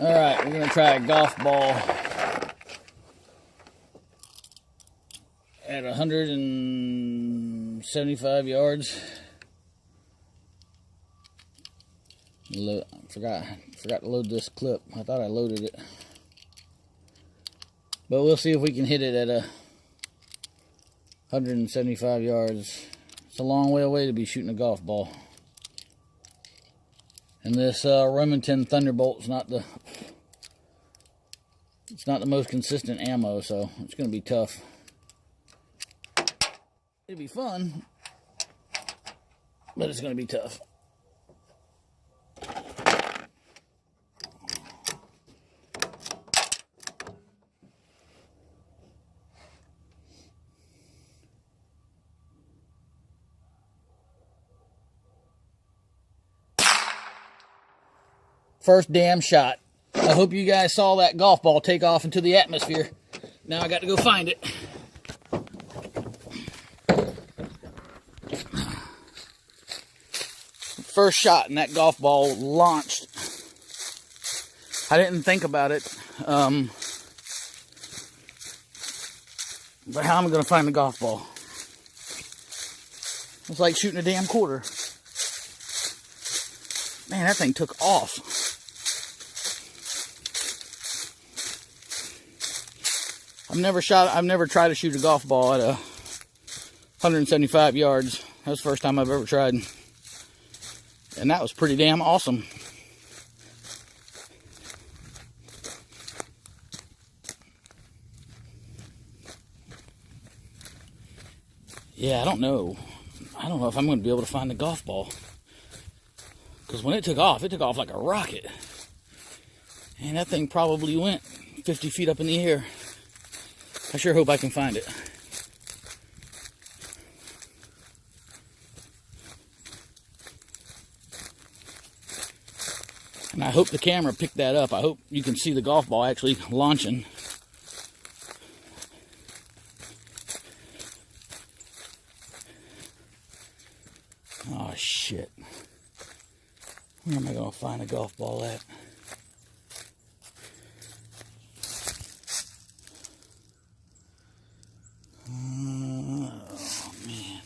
Alright, we're going to try a golf ball at 175 yards. Forgot to load this clip. I thought I loaded it. But we'll see if we can hit it at 175 yards. It's a long way away to be shooting a golf ball. And this Remington Thunderbolt's not the most consistent ammo, so it's going to be tough. It'll be fun, but it's going to be tough. First damn shot. I hope you guys saw that golf ball take off into the atmosphere. Now I got to go find it. First shot and that golf ball launched. I didn't think about it. But how am I going to find the golf ball? It's like shooting a damn quarter. Man, that thing took off. I've never tried to shoot a golf ball at 175 yards. That was the first time I've ever tried. And that was pretty damn awesome. Yeah, I don't know if I'm going to be able to find the golf ball. Because when it took off like a rocket. And that thing probably went 50 feet up in the air. I sure hope I can find it. And I hope the camera picked that up. I hope you can see the golf ball actually launching. Oh, shit. Where am I going to find a golf ball at? Oh, man.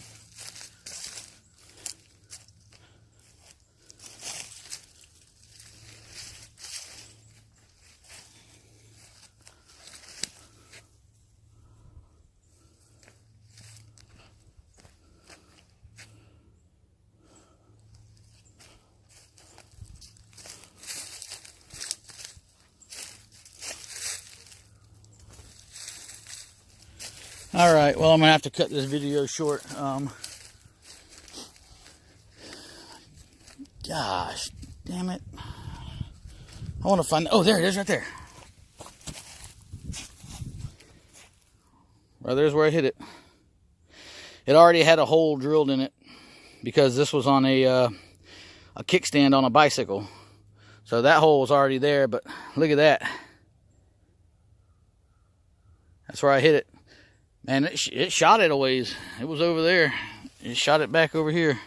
Alright, well, I'm going to have to cut this video short. Gosh, damn it. I want to find... Oh, there it is right there. Well, there's where I hit it. It already had a hole drilled in it because this was on a kickstand on a bicycle. So that hole was already there, but look at that. That's where I hit it. Man, it shot it a ways. It was over there. It shot it back over here.